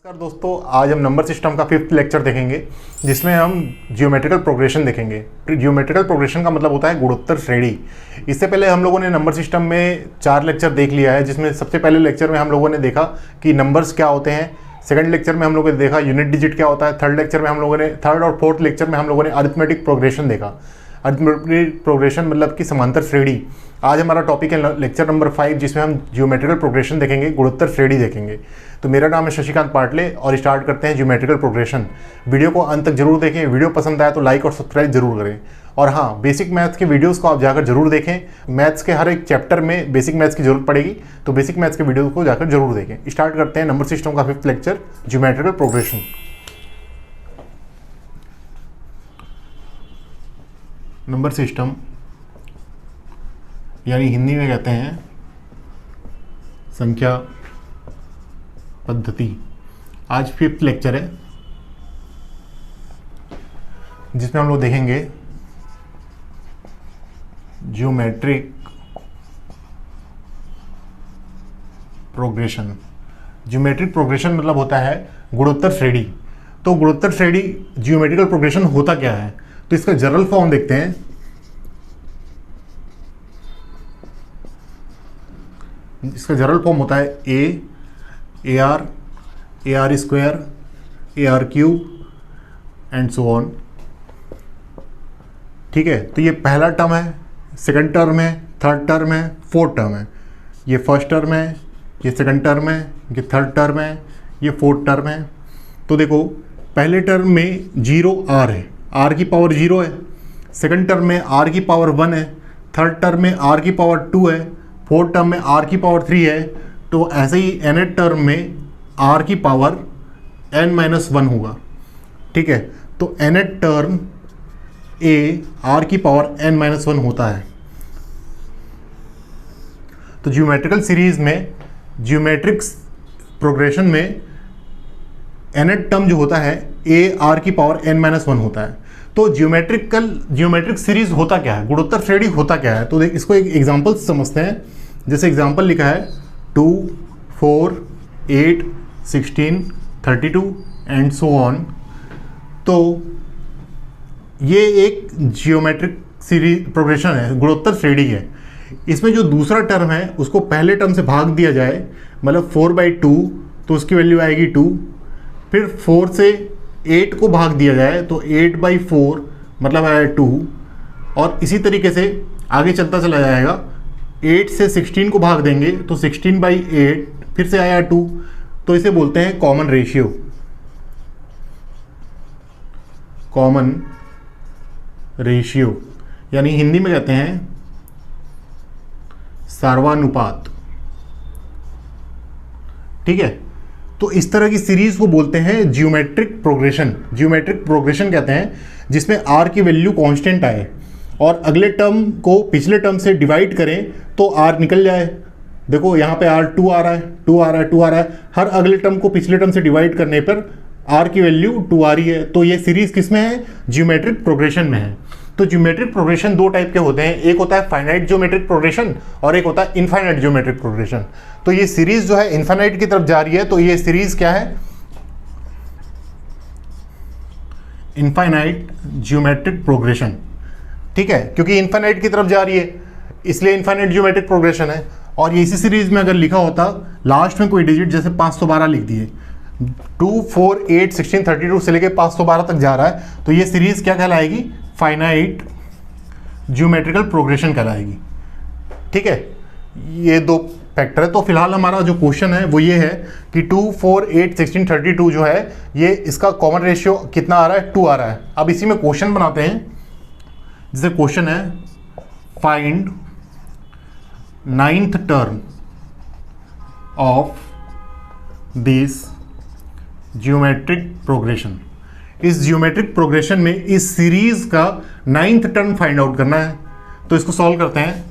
नमस्कार दोस्तों, आज हम नंबर सिस्टम का 5th लेक्चर देखेंगे जिसमें हम जियोमेट्रिकल प्रोग्रेशन देखेंगे। जियोमेट्रिकल प्रोग्रेशन का मतलब होता है गुणोत्तर श्रेणी। इससे पहले हम लोगों ने नंबर सिस्टम में 4 लेक्चर देख लिया है, जिसमें सबसे पहले लेक्चर में हम लोगों ने देखा कि नंबर्स क्या होते हैं। सेकंड लेक्चर में हम लोगों ने देखा यूनिट डिजिट क्या होता है। थर्ड और फोर्थ लेक्चर में हम लोगों ने अरिथमेटिक प्रोग्रेशन देखा। अरिथमेटिक प्रोग्रेशन मतलब कि समांतर श्रेणी। आज हमारा टॉपिक है लेक्चर नंबर 5, जिसमें हम जियोमेट्रिकल प्रोग्रेशन देखेंगे, गुणोत्तर श्रेणी देखेंगे। तो मेरा नाम है शशिकांत पाटले और स्टार्ट करते हैं जियोमेट्रिकल प्रोग्रेशन। वीडियो को अंत तक जरूर देखें। वीडियो पसंद आए तो लाइक और सब्सक्राइब जरूर करें। और हाँ, बेसिक मैथ्स के वीडियोस को आप जाकर जरूर देखें। मैथ्स के हर एक चैप्टर में बेसिक मैथ्स की जरूरत पड़ेगी, तो बेसिक मैथ्स के वीडियो को जाकर जरूर देखें। स्टार्ट करते हैं नंबर सिस्टम का 5th lecture, geometrical progression. Number system यानी हिंदी में कहते हैं संख्या पद्धति। आज 5th लेक्चर है जिसमें हम लोग देखेंगे जियोमेट्रिक प्रोग्रेशन। जियोमेट्रिक प्रोग्रेशन मतलब होता है गुणोत्तर श्रेणी। तो गुणोत्तर श्रेणी जियोमेट्रिकल प्रोग्रेशन होता क्या है, तो इसका जनरल फॉर्म देखते हैं। इसका जनरल फॉर्म होता है ए R square, A R cube and so on. ठीक है, तो ये पहला टर्म है, सेकंड टर्म है, थर्ड टर्म है, फोर्थ टर्म है। ये फर्स्ट टर्म है, ये सेकंड टर्म है, ये थर्ड टर्म है, ये फोर्थ टर्म है। तो देखो, पहले टर्म में 0 आर है, आर की पावर 0 है। सेकंड टर्म में आर की पावर 1 है। थर्ड टर्म में आर की पावर 2 है। फोर्थ टर्म में आर की पावर 3 है। तो ऐसे ही nth टर्म में आर की पावर n-1 होगा। ठीक है, तो nth टर्म ए आर की पावर n-1 होता है। तो जियोमेट्रिकल सीरीज में, जियोमेट्रिक प्रोग्रेशन में nth टर्म जो होता है ए आर की पावर n-1 होता है। तो जियोमेट्रिक सीरीज होता क्या है, गुणोत्तर श्रेणी होता क्या है, तो इसको एक एग्जांपल समझते हैं। जैसे एग्जांपल लिखा है 2, 4, 8, 16, 32 एंड सो ऑन। तो ये एक जियोमेट्रिक सीरीज प्रोग्रेशन है, गुणोत्तर श्रेणी है। इसमें जो दूसरा टर्म है उसको पहले टर्म से भाग दिया जाए, मतलब 4/2, तो उसकी वैल्यू आएगी 2। फिर 4 से 8 को भाग दिया जाए तो 8/4 मतलब आया 2। और इसी तरीके से आगे चलता चला जाएगा। 8 से 16 को भाग देंगे तो 16/8 फिर से आया 2। तो इसे बोलते हैं कॉमन रेशियो, कॉमन रेशियो, यानी हिंदी में कहते हैं सार्वनुपात। ठीक है, तो इस तरह की सीरीज को बोलते हैं जियोमेट्रिक प्रोग्रेशन। जियोमेट्रिक प्रोग्रेशन कहते हैं जिसमें आर की वैल्यू कांस्टेंट आए और अगले टर्म को पिछले टर्म से डिवाइड करें तो आर निकल जाए। देखो यहाँ पे आर 2 आ रहा है, 2 आ रहा है, 2 आ रहा है। हर अगले टर्म को पिछले टर्म से डिवाइड करने पर आर की वैल्यू 2 आ रही है। तो ये सीरीज किस में है, जियोमेट्रिक प्रोग्रेशन में है। तो जियोमेट्रिक प्रोग्रेशन 2 टाइप के होते हैं, एक होता है फाइनाइट जियोमेट्रिक प्रोग्रेशन और एक होता है इनफाइनाइट जियोमेट्रिक प्रोग्रेशन। तो ये सीरीज जो है इनफाइनाइट की तरफ जा रही है, तो ये सीरीज क्या है, इनफाइनाइट जियोमेट्रिक प्रोग्रेशन। ठीक है, क्योंकि इनफाइनाइट की तरफ जा रही है इसलिए इनफाइनाइट जियोमेट्रिक प्रोग्रेशन है। और इसी सीरीज में अगर लिखा होता लास्ट में कोई डिजिट, जैसे 512 लिख दिए, 2, 4, 8, 16, 32 से लेके 512 तक जा रहा है, तो ये सीरीज क्या कहलाएगी, फाइनाइट जियोमेट्रिकल प्रोग्रेशन कहलाएगी। ठीक है, ये 2 फैक्टर है। तो फिलहाल हमारा जो क्वेश्चन है वो ये है कि 2, 4, 8, 16, 32 जो है, ये इसका कॉमन रेशियो कितना आ रहा है, 2 आ रहा है। अब इसी में क्वेश्चन बनाते हैं। जैसे क्वेश्चन है, find 9th term of this geometric progression. इस जियोमेट्रिक प्रोग्रेशन में इस सीरीज का 9th टर्म फाइंड आउट करना है। तो इसको सॉल्व करते हैं।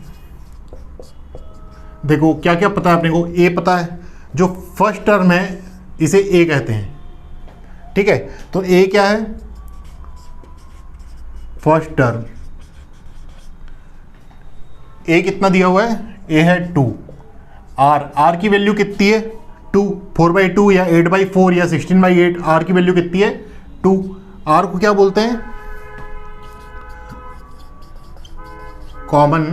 देखो क्या क्या पता है अपने को, ए पता है, जो फर्स्ट टर्म है इसे ए कहते हैं। ठीक है, तो ए क्या है, फर्स्ट टर्म। ए कितना दिया हुआ है, ए है 2। आर की वैल्यू कितनी है, 2, 4/2 या 8/4 या 16/8, आर की वैल्यू कितनी है 2। आर को क्या बोलते हैं, कॉमन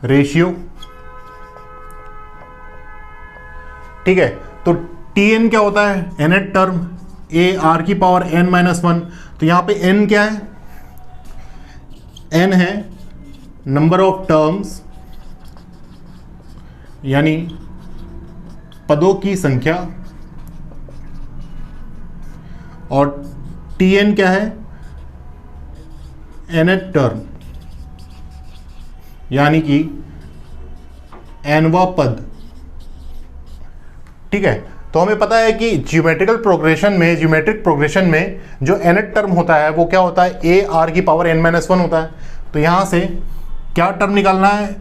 रेशियो, ठीक है। तो Tn क्या होता है, nth टर्म a r की पावर n-1। तो यहां पे n क्या है, n है नंबर ऑफ टर्म्स यानी पदों की संख्या, और Tn क्या है, nth टर्म यानी कि nवां पद, ठीक है। तो हमें पता है कि ज्योमेट्रिक प्रोग्रेशन में जो nth टर्म होता है वो क्या होता है, a r की पावर n-1 होता है। तो यहां से क्या टर्म निकालना है,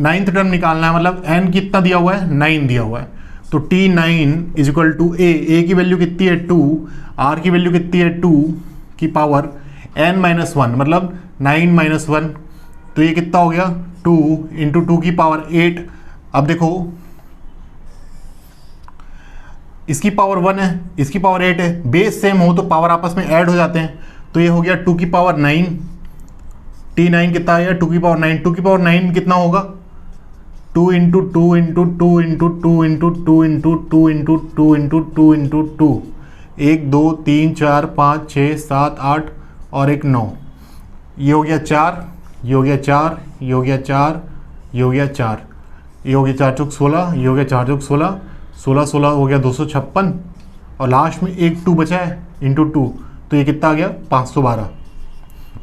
9th टर्म निकालना है, मतलब n कितना दिया हुआ है, 9 दिया हुआ है। तो T9 is equal to a की वैल्यू कितनी है 2, r की वैल्यू कितनी है 2 की पावर n-1, मतलब 9-1। तो ये कितना हो गया 2 इंटू 2 की पावर 8। अब देखो इसकी पावर 1 है, इसकी पावर 8 है, बेस सेम हो तो पावर आपस में ऐड हो जाते हैं। तो ये हो गया 2 की पावर 9, T9 कितना आया 2 की पावर 9। 2 की पावर 9 कितना होगा, 2 into 2 into 2 into 2 into 2 into 2 into 2 into 2 into 2, 1 2 3 4 5 6 7 8 और एक 9। ये हो गया 4, ये हो गया 4, ये हो गया 4, ये हो गया 4, ये हो गया 4 चौक 16, ये हो गया 4 चौक 16, 16 16 हो गया 256, और लास्ट में एक 2 बचा है इंटू 2, तो ये कितना आ गया 512।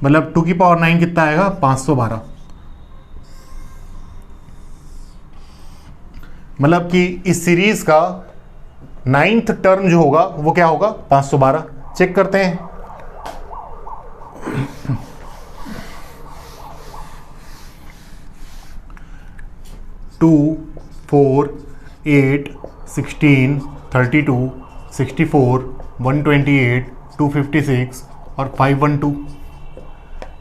मतलब 2 की पावर 9 कितना आएगा 512। मतलब कि इस सीरीज का 9th टर्म जो होगा वो क्या होगा 512। चेक करते हैं, टू 4 8 16 32 64 128 256 और 512,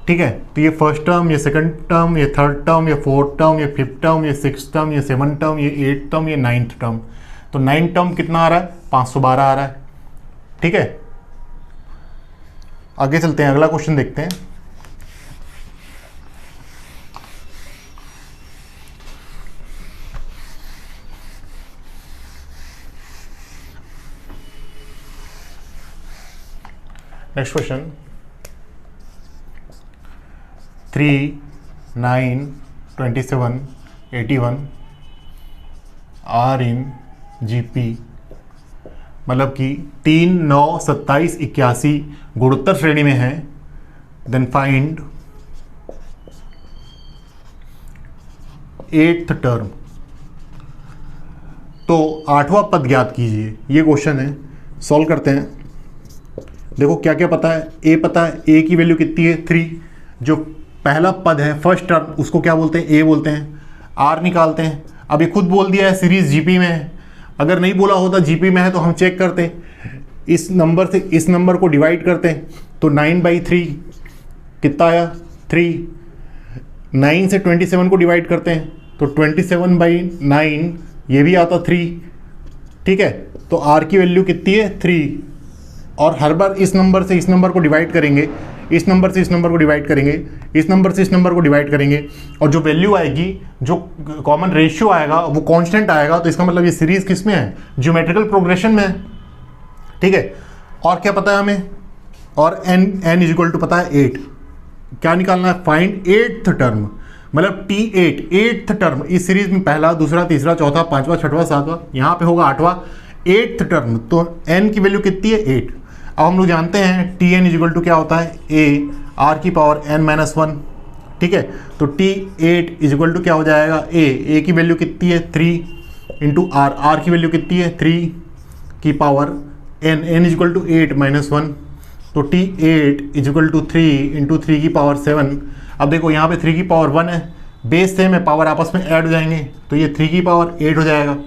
ठीक है। तो ये फर्स्ट टर्म, ये सेकंड टर्म, ये थर्ड टर्म, ये फोर्थ टर्म, ये फिफ्थ टर्म, ये सिक्स टर्म, ये सेवन टर्म, ये 8th टर्म, ये 9th टर्म। तो 9 टर्म कितना आ रहा है 512 आ रहा है, ठीक है। आगे चलते हैं, अगला क्वेश्चन देखते हैं। Next question 3 9 27 81 are in GP, मतलब कि 3 9 27 81 गुणोत्तर श्रेणी में है। Then find 8th term. तो 8वां पद ज्ञात कीजिए, ये क्वेश्चन है, सॉल्व करते हैं। देखो क्या क्या पता है, ए पता है, ए की वैल्यू कितनी है 3, जो पहला पद है फर्स्ट टर्म उसको क्या बोलते हैं ए बोलते हैं। आर निकालते हैं, अब ये खुद बोल दिया है सीरीज जीपी में है, अगर नहीं बोला होता जीपी में है तो हम चेक करते हैं, इस नंबर से इस नंबर को डिवाइड करते हैं तो 9/3 कितना आया 3, 9 से 27 को डिवाइड करते हैं तो 27/9 ये भी आता 3, ठीक है। तो आर की वैल्यू कितनी है 3, और हर बार इस नंबर से इस नंबर को डिवाइड करेंगे, इस नंबर से इस नंबर को डिवाइड करेंगे, इस नंबर से इस नंबर को डिवाइड करेंगे, और जो वैल्यू आएगी, जो कॉमन रेशियो आएगा वो कांस्टेंट आएगा। तो इसका मतलब ये सीरीज किस में है, ज्योमेट्रिकल प्रोग्रेशन में है, ठीक है। और क्या पता है हमें, और n इज इक्वल टू पता है 8। क्या निकालना है, फाइंड 8th टर्म, मतलब T8 8th टर्म इस सीरीज में, पहला दूसरा तीसरा चौथा पांचवा छठवां सातवां, यहाँ पे होगा 8वां 8th टर्म। तो n की वैल्यू कितनी है 8। अब हम लोग जानते हैं Tn इज इक्वल टू क्या होता है a r की पावर n-1, ठीक है। तो T8 इज इक्वल टू क्या हो जाएगा a की वैल्यू कितनी है 3 इंटू r की वैल्यू कितनी है 3 की power n is equal to 8-1। तो T8 is equal to 3 into 3 की पावर 7। अब देखो यहाँ पे 3 की पावर 1 है, बेस सेम है, पावर आपस में ऐड हो जाएंगे तो ये 3 की पावर 8 हो जाएगा।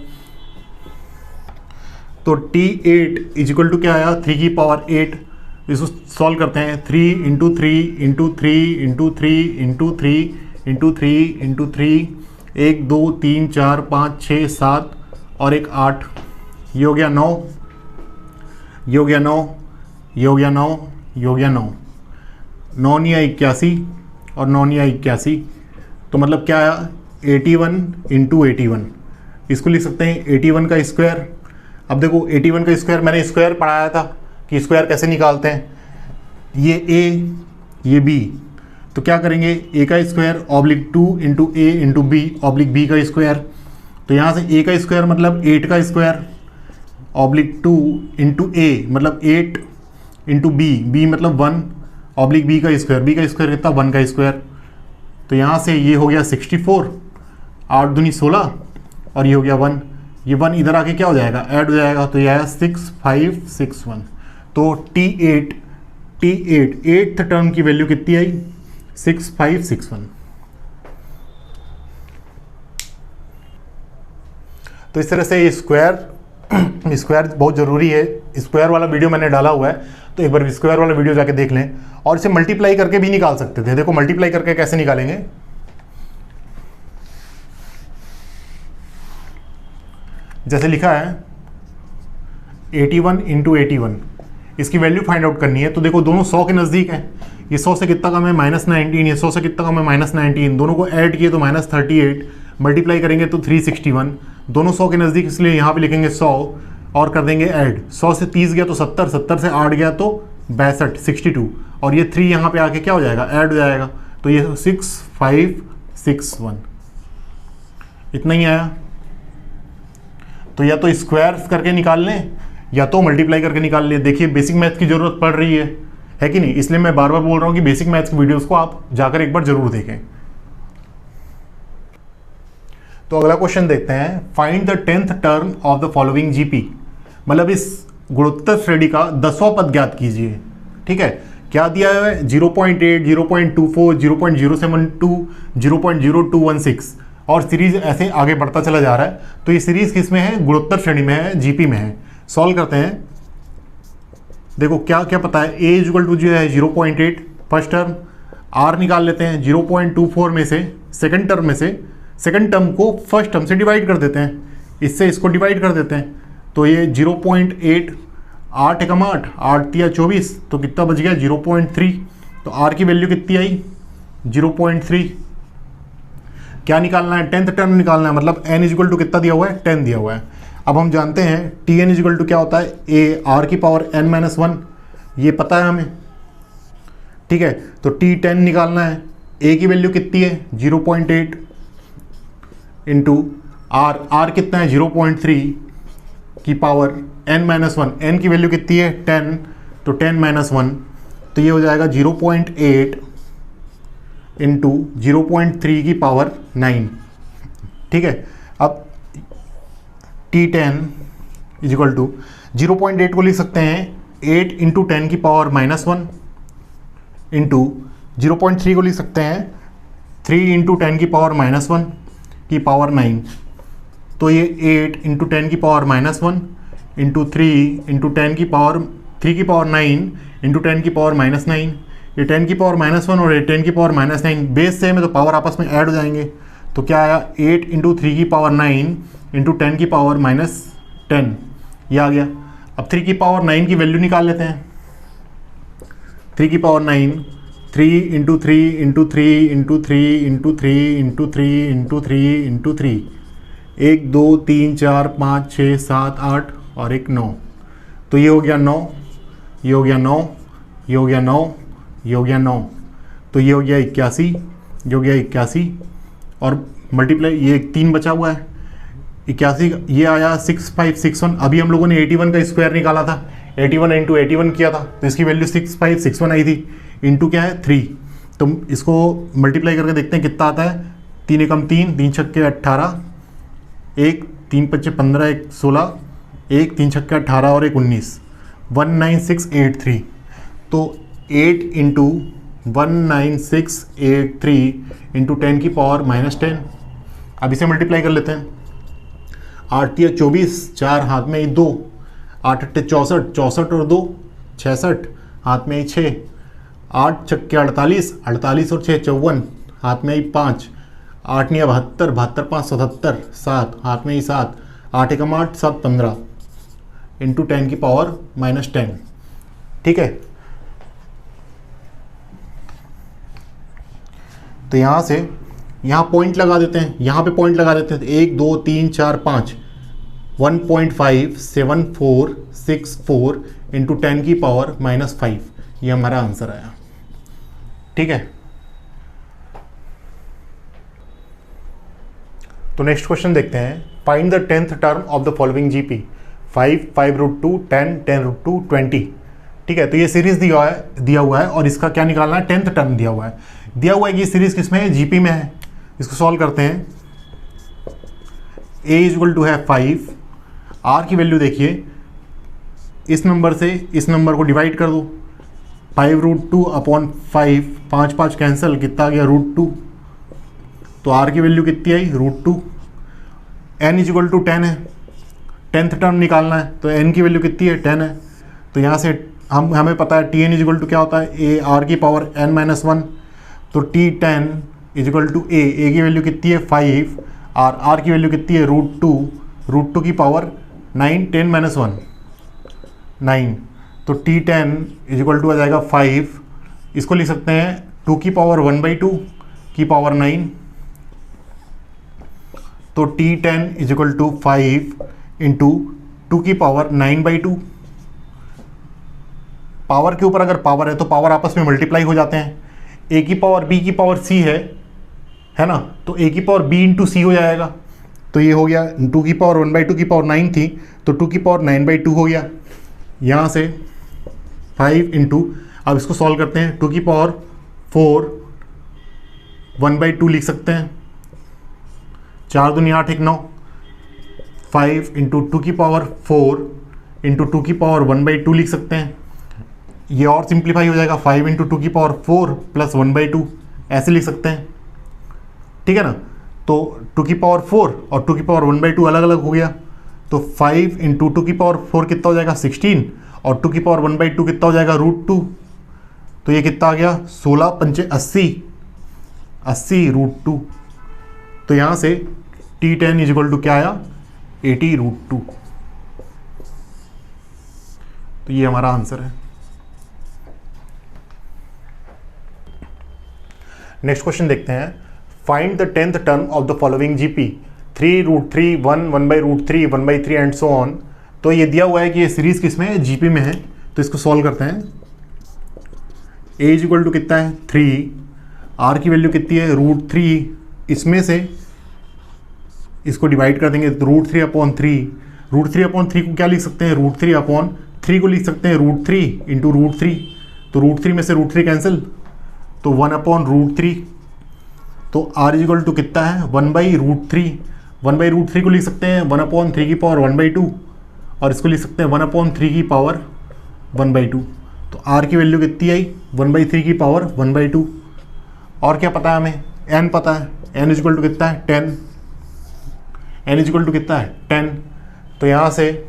तो T8 इज इक्वल टू क्या आया 3 की पावर 8। इसको सॉल्व करते हैं, 3 into 3 into 3 into 3 into 3 into 3 into 3, 1 2 3 4 5 6 7 और एक 8, ये हो गया 9, ये हो गया 9, ये हो गया 9, ये हो गया 9, 9 या 81 और 9 या 81, तो मतलब क्या आया 81 इंटू 81, इसको लिख सकते हैं 81 का स्क्वायर। अब देखो 81 का स्क्वायर मैंने स्क्वायर पढ़ाया था कि स्क्वायर कैसे निकालते हैं, ये a ये b, तो क्या करेंगे a का स्क्वायर ऑब्लिक 2 इंटू ए इंटू बी ऑब्लिक b का स्क्वायर, तो यहाँ से a का स्क्वायर मतलब 8 का स्क्वायर ऑब्लिक 2 इंटू ए मतलब 8 इंटू b मतलब 1 ऑब्लिक b का स्क्वायर कितना 1 का स्क्वायर, तो यहाँ से ये हो गया 64, 8 दूनी 16 और ये हो गया 1, ये 1 इधर आके क्या हो जाएगा ऐड हो जाएगा, तो ये आया 6561। तो T8 8th टर्म की वैल्यू कितनी आई 6561। तो इस तरह से स्क्वायर बहुत ज़रूरी है, स्क्वायर वाला वीडियो मैंने डाला हुआ है, तो एक बार स्क्वायर वाला वीडियो जाके देख लें। और इसे मल्टीप्लाई करके भी निकाल सकते थे, देखो मल्टीप्लाई करके कैसे निकालेंगे, जैसे लिखा है 81 इंटू 81, इसकी वैल्यू फाइंड आउट करनी है। तो देखो दोनों 100 के नज़दीक है, ये 100 से कितना कम है -19, ये 100 से कितना कम है -19, दोनों को ऐड किए तो -38, मल्टीप्लाई करेंगे तो 361, दोनों 100 के नज़दीक इसलिए यहाँ पे लिखेंगे 100 और कर देंगे ऐड, 100 से 30 गया तो 70, 70 से 8 गया तो 62 62, और ये 3 यहाँ पे आके क्या हो जाएगा ऐड हो जाएगा, तो ये 6561 इतना ही आया। तो या तो स्क्वायर करके निकाल लें या तो मल्टीप्लाई करके निकाल लें। देखिए बेसिक मैथ्स की ज़रूरत पड़ रही है कि नहीं, इसलिए मैं बार बार बोल रहा हूँ कि बेसिक मैथ्स की वीडियोस को आप जाकर एक बार जरूर देखें। तो अगला क्वेश्चन देखते हैं, find the 10th term of the following GP, मतलब इस गुणोत्तर श्रेणी का 10वां पद ज्ञात कीजिए। ठीक है, क्या दिया है 0.8, 0.24, 0.072, 0.0216 और सीरीज ऐसे आगे बढ़ता चला जा रहा है। तो ये सीरीज किस में है, गुणोत्तर श्रेणी में है, जीपी में है। सॉल्व करते हैं, देखो क्या क्या पता है, a इक्वल टू जो है 0.8 फर्स्ट टर्म, r निकाल लेते हैं 0.24 में से सेकंड टर्म में से, सेकंड टर्म को फर्स्ट टर्म से डिवाइड कर देते हैं, इससे इसको डिवाइड कर देते हैं, तो ये 0.8 8 एकम 8 या 24, तो कितना बच गया 0.3, तो r की वैल्यू कितनी आई 0.3। क्या निकालना है, 10th टर्म निकालना है, मतलब n इक्वल टू कितना दिया हुआ है 10 दिया हुआ है। अब हम जानते हैं Tn इक्वल टू क्या होता है a r की पावर n-1, ये पता है हमें। ठीक है, तो T10 निकालना है, a की वैल्यू कितनी है 0.8 इंटू r कितना है 0.3 की पावर n-1, n की वैल्यू कितनी है 10, तो 10-1, तो ये हो जाएगा 0.8 इंटू 0.3 की पावर 9। ठीक है, अब T10 इक्वल टू 0.8 को लिख सकते हैं 8 इंटू 10 की पावर -1 इंटू 0.3 को लिख सकते हैं 3 इंटू 10 की पावर -1 की पावर 9, तो ये 8 इंटू 10 की पावर -1 इंटू 3 इंटू 10 की पावर 3 की पावर 9 इंटू 10 की पावर -9, ये 10 की पावर -1 और ये 10 की पावर -9 बेस सेम है तो पावर आपस में ऐड हो जाएंगे, तो क्या आया 8 इंटू 3 की पावर 9 इंटू 10 की पावर -10, ये आ गया। अब 3 की पावर 9 की वैल्यू निकाल लेते हैं, 3 की power 9, 3 into 3 into 3 into 3 into 3 into 3 into 3 into 3, 1 2 3 4 5 6 7 8 और एक 9, तो ये हो गया 9, ये हो गया 9, ये हो गया 9, ये हो गया 9, तो ये हो गया 81, ये हो गया 81 और मल्टीप्लाई ये 3 बचा हुआ है 81, ये आया 6561। अभी हम लोगों ने 81 का स्क्वायर निकाला था, 81 इंटू 81 किया था, तो इसकी वैल्यू 6561 आई थी, इंटू क्या है 3, तो इसको मल्टीप्लाई करके देखते हैं कितना आता है। 3 एकम 3, 3 छक्के 18, 1 3 पच्चे 15, 1 16, 1 3 छक्के 18 और 1 19, 19683, तो 8 इंटू 19683 इंटू 10 की पावर -10। अब इसे मल्टीप्लाई कर लेते हैं, 8 या 24, 4 हाथ में ही 2, 8 अट्ठे 64, 64 और 2 66, हाथ में ही 6, 8 छक्के 48, 48 और 6 54, हाथ में ही 5, 8 या 72, 72 5 77, 7 हाथ में ही 7, 8 एकम 8 7 15, इंटू 10 की पावर -10। ठीक है, तो यहाँ से यहाँ पॉइंट लगा देते हैं, यहाँ पे पॉइंट लगा देते हैं, 1 2 3 4 5, 1.57464 इंटू 10 की पावर -5, ये हमारा आंसर आया। ठीक है, तो नेक्स्ट क्वेश्चन देखते हैं। Find the 10th term of the following GP, 5 5√2 10 10√2 20। ठीक है, तो ये सीरीज दिया हुआ है और इसका क्या निकालना है, 10th टर्म दिया हुआ है कि ये सीरीज किसमें है, जीपी में है। इसको सॉल्व करते हैं। a इक्वल टू है 5, r की वैल्यू देखिए, इस नंबर से इस नंबर को डिवाइड कर दो, 5√2 अपॉन 5, 5 5 कैंसिल, कितना आ गया √2, तो r की वैल्यू कितनी आई √2। n इक्वल टू 10 है, 10th टर्म निकालना है, तो n की वैल्यू कितनी है 10 है। तो यहाँ से हमें पता है Tn इक्वल टू क्या होता है, a r की पावर n-1, तो T10 इक्वल टू a की वैल्यू कितनी है 5 और r की वैल्यू कितनी है √2 की पावर 9 10 - 1 9, तो T10 इक्वल टू आ जाएगा 5, इसको लिख सकते हैं 2 की पावर 1/2 की पावर 9, तो T10 इक्वल टू 5 इंटू 2 की पावर 9/2। पावर के ऊपर अगर पावर है तो पावर आपस में मल्टीप्लाई हो जाते हैं। a की पावर b की पावर c है ना, तो a की पावर b इंटू सी हो जाएगा। तो ये हो गया 2 की पावर 1/2 की पावर 9 थी, तो 2 की पावर 9/2 हो गया। यहाँ से 5 इंटू, अब इसको सॉल्व करते हैं, 2 की पावर 4 1/2 लिख सकते हैं, 4 दूनी 8 1 9, 5 इंटू 2 की पावर 4 इंटू 2 की पावर 1/2 लिख सकते हैं। ये और सिंप्लीफाई हो जाएगा, 5 इंटू 2 की पावर 4 प्लस 1/2 ऐसे लिख सकते हैं। ठीक है ना, तो 2 की पावर 4 और 2 की पावर 1/2 अलग अलग हो गया, तो 5 इंटू 2 की पावर 4 कितना हो जाएगा 16 और 2 की पावर 1/2 कितना हो जाएगा √2, तो ये कितना आ गया 16 पंचे 80 √2। तो यहाँ से T10 इक्वल टू क्या आया 80 √2। तो ये हमारा आंसर है। नेक्स्ट क्वेश्चन देखते हैं। Find the 10th term of the following GP, 3√3 1 1/√3 1/3 and so on. तो ये दिया हुआ है कि ये सीरीज किस में है, जीपी में है। तो इसको सॉल्व करते हैं। a इक्वल टू कितना है 3, r की वैल्यू कितनी है √3, इसमें से इसको डिवाइड कर देंगे, √3 अपॉन 3, √3 अपॉन 3 को क्या लिख सकते हैं, √3 अपॉन 3 को लिख सकते हैं √3 इंटू √3, तो √3 में से √3 कैंसिल, तो 1 अपॉन √3, तो r इक्वल टू कितना है 1/√3, 1/√3 को लिख सकते हैं 1 अपॉन 3 की पावर 1/2 और इसको लिख सकते हैं 1 अपॉन 3 की पावर 1/2। तो r की वैल्यू कितनी आई 1/3 की पावर 1/2। और क्या पता है हमें, n पता है, n इक्वल टू कितना है 10, n इक्वल टू कितना है 10। तो यहाँ से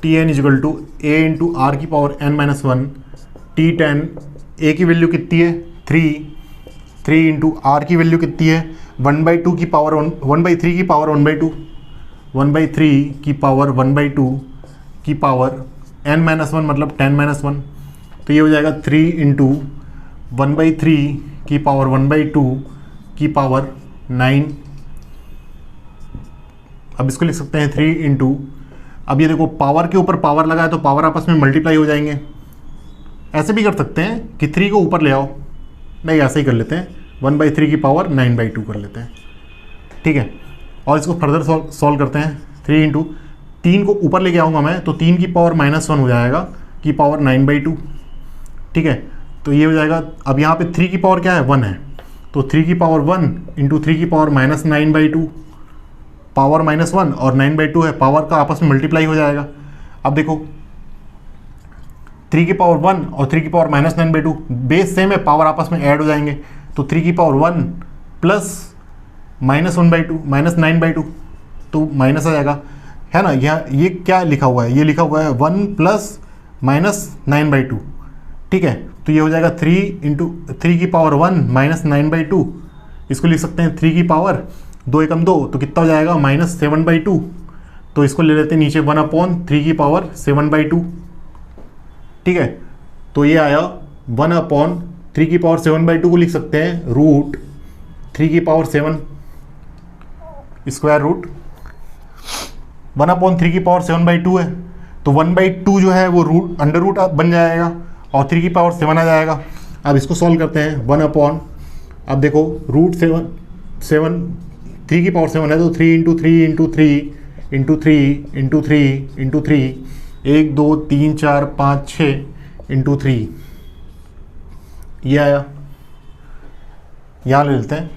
Tn equal to a into r की पावर n-1, T10 a की वैल्यू कितनी है 3 इंटू r की वैल्यू कितनी है 1/2 की पावर 1/3 की पावर 1/2, 1/3 की पावर 1/2 की पावर n-1 मतलब 10-1, तो ये हो जाएगा 3 इंटू 1/3 की पावर 1/2 की पावर 9। अब इसको लिख सकते हैं 3 इंटू, अब ये देखो पावर के ऊपर पावर लगा है तो पावर आपस में मल्टीप्लाई हो जाएंगे। ऐसे भी कर सकते हैं कि 3 को ऊपर ले आओ, नहीं ऐसे ही कर लेते हैं, 1/3 की पावर 9/2 कर लेते हैं। ठीक है, और इसको फर्दर सॉल्व करते हैं। 3 इंटू 3 को ऊपर लेके आऊँगा मैं, तो 3 की पावर -1 हो जाएगा की पावर 9/2। ठीक है, तो ये हो जाएगा। अब यहाँ पे 3 की पावर क्या है 1 है, तो 3 की पावर 1 इंटू 3 की पावर -9/2, पावर -1 और 9/2 है, पावर का आपस में मल्टीप्लाई हो जाएगा। अब देखो 3 की पावर 1 और 3 की पावर -9/2 बेस सेम है, पावर आपस में ऐड हो जाएंगे, तो 3 की पावर 1 प्लस -1/2 -9/2, तो माइनस आ जाएगा, है ना। ये क्या लिखा हुआ है, ये लिखा हुआ है 1 प्लस -9/2। ठीक है, तो ये हो जाएगा 3 इंटू 3 की पावर 1 -9/2, इसको लिख सकते हैं 3 की पावर 2 एकम 2, तो कितना हो जाएगा -7/2। तो इसको ले लेते हैं नीचे 1/3 ठीक है। तो ये आया 1/3 को लिख सकते हैं √3 स्क्वायर रूट 1/3 है। तो 1/2 जो है वो अंडर रूट बन जाएगा और 3 आ जाएगा। अब इसको सॉल्व करते हैं। अब देखो √7 3 है तो 3 × 3 × 3 × 3 × 3 × 3 1 2 3 4 5 6 × 3 ये आया। यहाँ ले लेते हैं,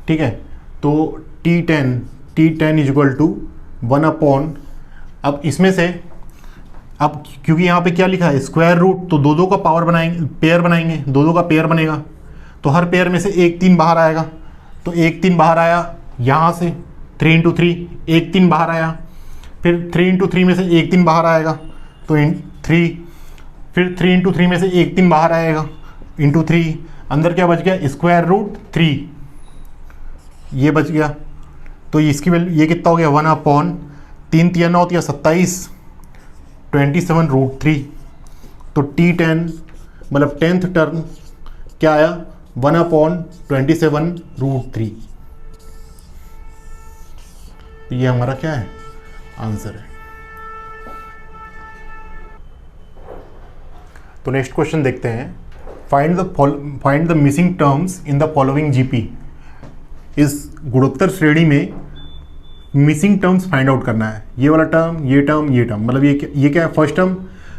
ठीक है। तो T10 इक्वल टू 1/, अब इसमें से अब क्योंकि यहाँ पे क्या लिखा है स्क्वायर रूट, तो दो का पावर बनाएंगे, पेयर बनाएंगे, दो का पेयर बनेगा। तो हर पेयर में से 1 3 बाहर आएगा। तो 1 3 बाहर आया यहाँ से 3 × 3 1 3 बाहर आया। फिर 3 × 3 में से 1 3 बाहर आएगा तो 3, फिर 3 × 3 में से 1 3 बाहर आएगा × 3, अंदर क्या बच गया स्क्वायर रूट 3 ये बच गया। तो इसकी वैल्यू ये कितना हो गया 1/3 3 9 होती है 27 27 √3। तो T10 मतलब 10th टर्म क्या आया 1/27 √3। ये हमारा क्या है आंसर है। तो नेक्स्ट क्वेश्चन देखते हैं। Find the missing terms in the following GP. इस गुणोत्तर श्रेणी में मिसिंग टर्म्स फाइंड आउट करना है। ये वाला टर्म, ये टर्म, ये टर्म, मतलब ये क्या है फर्स्ट टर्म,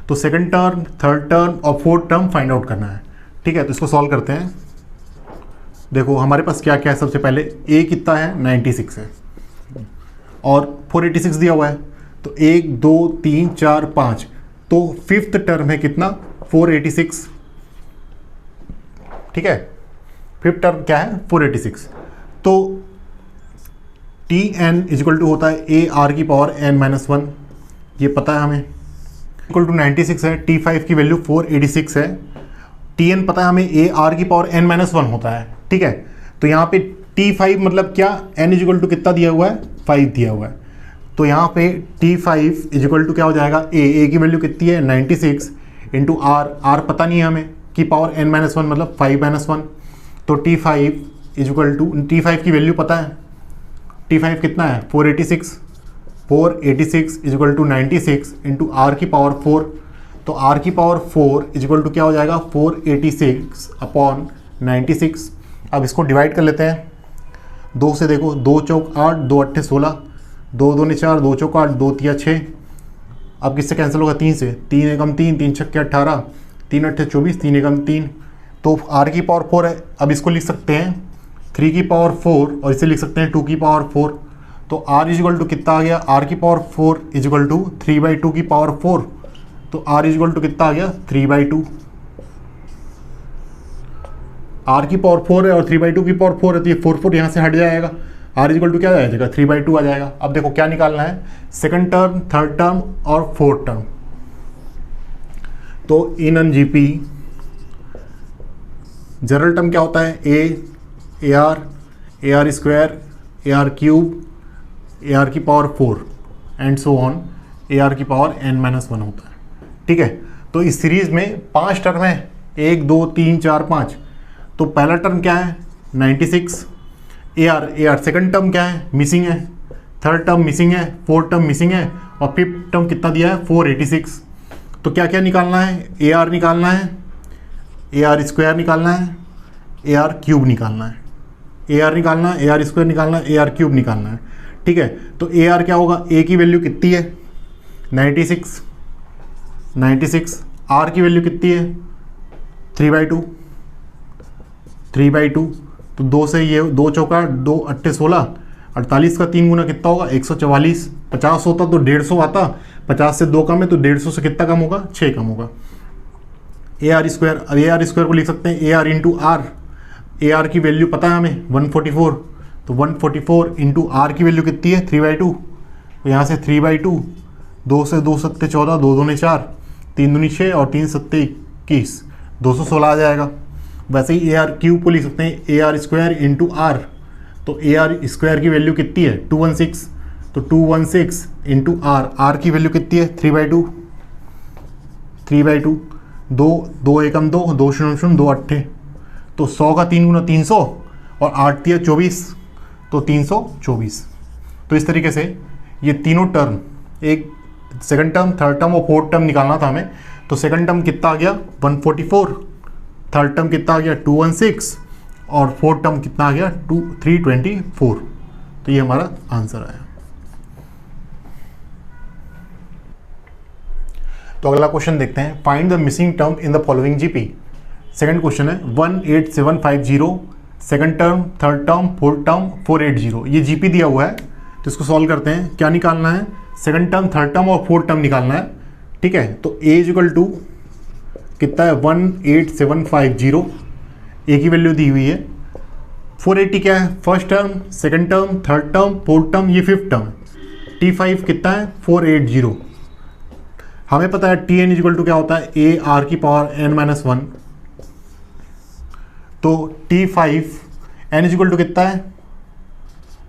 तो सेकंड टर्म, थर्ड टर्म और फोर्थ टर्म फाइंड आउट करना है, ठीक है। तो इसको सॉल्व करते हैं। देखो हमारे पास क्या क्या है। सबसे पहले a कितना है 96 है और 486 दिया हुआ है। तो 1 2 3 4 5, तो फिफ्थ टर्म है कितना 486, ठीक है। फिफ्थ टर्म क्या है 486। तो Tn इक्वल टू होता है AR⁻n-1, ये पता है हमें, इक्वल टू 96 है। T5 की वैल्यू 486 है। Tn पता है हमें AR⁻n-1 होता है, ठीक है। तो यहाँ पे T5 मतलब क्या, n इक्वल टू कितना दिया हुआ है 5 दिया हुआ है। तो यहाँ पे T5 इक्वल टू क्या हो जाएगा a की वैल्यू कितनी है 96 इंटू r पता नहीं है हमें, की पावर n-1 मतलब 5-1। तो T5 इक्वल टू T5 की वैल्यू पता है, T5 कितना है 486 इक्वल टू 96 इंटू r⁴। तो r⁴ इक्वल टू क्या हो जाएगा 486/96। अब इसको डिवाइड कर लेते हैं 2 से। देखो 2 चौक 8, 2 अट्ठे 16, 2 दूनी 4, 2 चौक 8, 2 तिया 6। अब किससे कैंसिल होगा 3 से, 3 एकम 3, 3 छक्के 18, 3 अट्ठे 24, 3 एकम 3। तो r⁴ है। अब इसको लिख सकते हैं 3⁴ और इसे लिख सकते हैं 2⁴। तो r इक्वल टू कितना आ गया r⁴ इक्वल टू 3/2⁴। तो r इक्वल टू कितना आ गया 3/2। r⁴ है और 3/2⁴ है, तो ये 4 यहाँ से हट जाएगा। r इक्वल टू क्या आ जाएगा 3/2 आ जाएगा। अब देखो क्या निकालना है, सेकंड टर्म, थर्ड टर्म और फोर्थ टर्म। तो इन जीपी जनरल टर्म क्या होता है AR square, AR⁵, AR⁴ and so on, AR⁻n-1 होता है, ठीक है। तो इस सीरीज में 5 टर्म है 1 2 3 4 5। तो पहला टर्म क्या है 96 AR सेकंड टर्म क्या है मिसिंग है, थर्ड टर्म मिसिंग है, फोर्थ टर्म मिसिंग है और फिफ्थ टर्म कितना दिया है 486। तो क्या क्या निकालना है, AR निकालना है, AR² निकालना है, AR³ निकालना है, AR निकालना है, AR² निकालना है, AR³ निकालना है, ठीक है। तो AR क्या होगा, A की वैल्यू कितनी है 96, R की वैल्यू कितनी है 3/2। तो 2 से ये 2 चौका 2 अट्ठे 16, 48 का 3 गुना कितना होगा 144। 50 होता तो 150 आता, 50 से 2 कम है तो 150 से कितना कम होगा 6 कम होगा। AR², अब AR² को लिख सकते हैं AR इंटू R। AR की वैल्यू पता है हमें 144, तो 144 इंटू R की वैल्यू कितनी है 3/2। तो यहाँ से 3/2, 2 से 2 सत्ते 14, 2 दूनी 4, 3 दूनी 6 और 3 सत्ते 21, 216 आ जाएगा। वैसे ही AR³ को लिख सकते हैं AR² इंटू R। तो ए आर स्क्वायर की वैल्यू कितनी है 216, तो 216 इंटू आर, आर की वैल्यू कितनी है 3/2, 3/2, 2 एकम 2, 2 शून्य शून्य 2 अट्ठे, तो 100 का 3 गुना 300 और 8 तिया 24, तो 324। तो इस तरीके से ये तीनों टर्म, एक सेकंड टर्म, थर्ड टर्म और फोर्थ टर्म निकालना था हमें। तो सेकंड टर्म कितना आ गया 144, थर्ड टर्म कितना आ गया 216 और फोर्थ टर्म कितना आ गया 324। तो ये हमारा आंसर आया। तो अगला क्वेश्चन देखते हैं, find the missing term in the following GP. Second question है 18750, second term, third term, fourth term 480, ये जीपी दिया हुआ है। तो इसको सॉल्व करते हैं। क्या निकालना है, सेकंड टर्म, थर्ड टर्म और फोर्थ टर्म निकालना है, ठीक है। तो ए इक्वल टू कितना है 18750, ए की वैल्यू दी हुई है। 480 क्या है, first term, second term, third term, fourth term, ये फिफ्थ टर्म। T5 कितना है 480। हमें पता है Tn इक्वल टू क्या होता है ए आर की पावर n-1। तो T5 n इक्वल टू कितना है,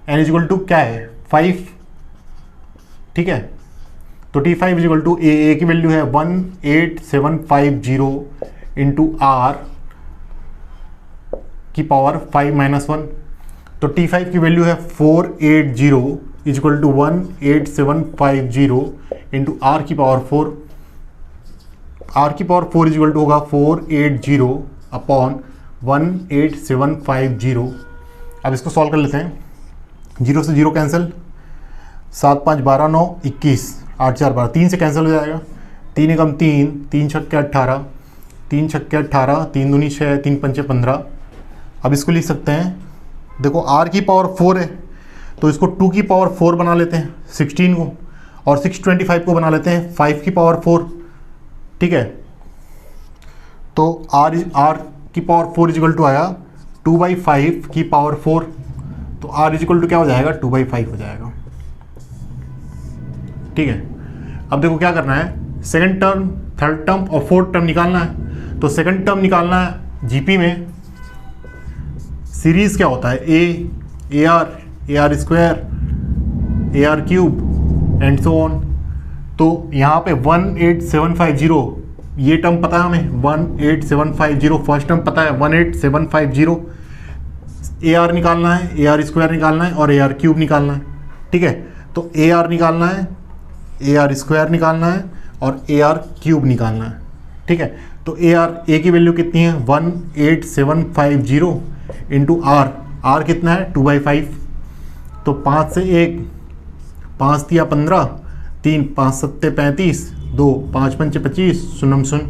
n इक्वल टू क्या है 5, ठीक है। तो T5 इक्वल टू ए की वैल्यू है 18750 इंटू आर की पावर 5-1। तो T5 की वैल्यू है 480 इक्वल टू 18750 इंटू आर की पावर 4। आर की पावर 4 इक्वल टू होगा 480 अपॉन 18750। अब इसको सॉल्व कर लेते हैं। 0 से 0 कैंसिल, 7 5 12 9 21, 8 4 12, 3 से कैंसिल हो जाएगा। 3 एकम 3, 3 छक्के 18, 3 छक्के 18, 3 दूनी 6, 3 पंचे 15। अब इसको लिख सकते हैं, देखो आर की पावर 4 है तो इसको 2 की पावर 4 बना लेते हैं 16 को, और 625 को बना लेते हैं 5 की पावर 4, ठीक है। तो आर की पावर 4 इक्वल टू आया 2/5 की पावर 4। तो आर इक्वल टू क्या हो जाएगा 2/5 हो जाएगा, ठीक है। अब देखो क्या करना है, सेकंड टर्म, थर्ड टर्म और फोर्थ टर्म निकालना है। तो सेकंड टर्म निकालना है जीपी में सीरीज क्या होता है ए R square, A R cube and so on. तो यहाँ पे 18750 ये टर्म पता है हमें 18750, फर्स्ट टर्म पता है 18750। ए आर निकालना है, ए आर स्क्वायर निकालना है और ए आर क्यूब निकालना है, ठीक है। तो ए आर निकालना है, ए आर स्क्वायर निकालना है और ए आर क्यूब निकालना है, ठीक है। तो ए की वैल्यू कितनी है 18750 इंटू आर कितना है 2/5। तो 5 से 1, 5 तिया 15, 3 5 7 35, 2 5 पंचे 25, 0 0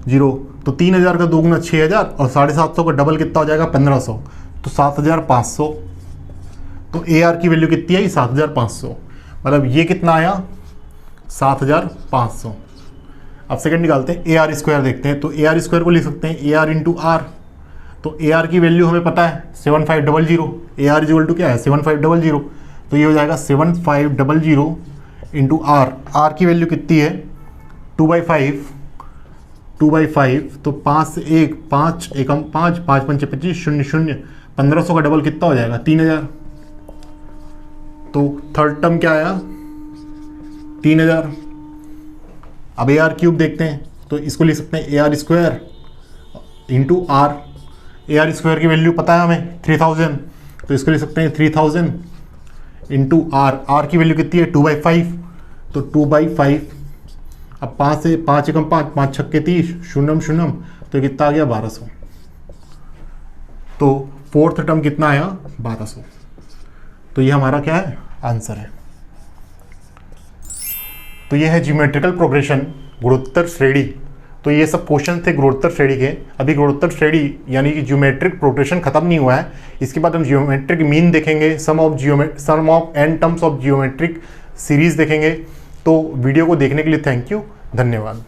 0। तो 3000 का 2 गुना 6000 और 750 का डबल कितना हो जाएगा 1500, तो 7500। तो ए आर की वैल्यू कितनी आई 7500, मतलब ये कितना आया 7500। अब सेकंड निकालते हैं, ए आर स्क्वायर देखते हैं। तो ए आर स्क्वायर को लिख सकते हैं ए आर इंटू आर। तो ए आर की वैल्यू हमें पता है 7500, ए आर इक्वल टू क्या है 7500। तो ये हो जाएगा 7500 इंटू आर की वैल्यू कितनी है 2/5, 2/5। तो 5 से 1, 5 एकम 5, 5 पंचे 25, 0 0। 1500 का डबल कितना हो जाएगा 3000। तो थर्ड टर्म क्या आया 3000। अब ए आर क्यूब देखते हैं। तो इसको लिख सकते हैं A R square into R. A R square की वैल्यू पता है हमें 3000, तो इसको लिख सकते हैं 3000 इंटू आर की वैल्यू कितनी है 2/5। तो 2/5। अब 5 से 5 एकम 5, 5 छक्के 30, 0 0। तो कितना आ गया 1200। तो फोर्थ टर्म कितना आया 1200। तो ये हमारा क्या है आंसर है। तो ये है ज्योमेट्रिकल प्रोग्रेशन, गुणोत्तर श्रेणी। तो ये सब क्वेश्चन थे गुणोत्तर श्रेणी के। अभी गुणोत्तर श्रेणी यानी कि ज्योमेट्रिक प्रोग्रेशन खत्म नहीं हुआ है। इसके बाद हम ज्योमेट्रिक मीन देखेंगे, sum of n terms of geometric series देखेंगे। तो वीडियो को देखने के लिए थैंक यू, धन्यवाद।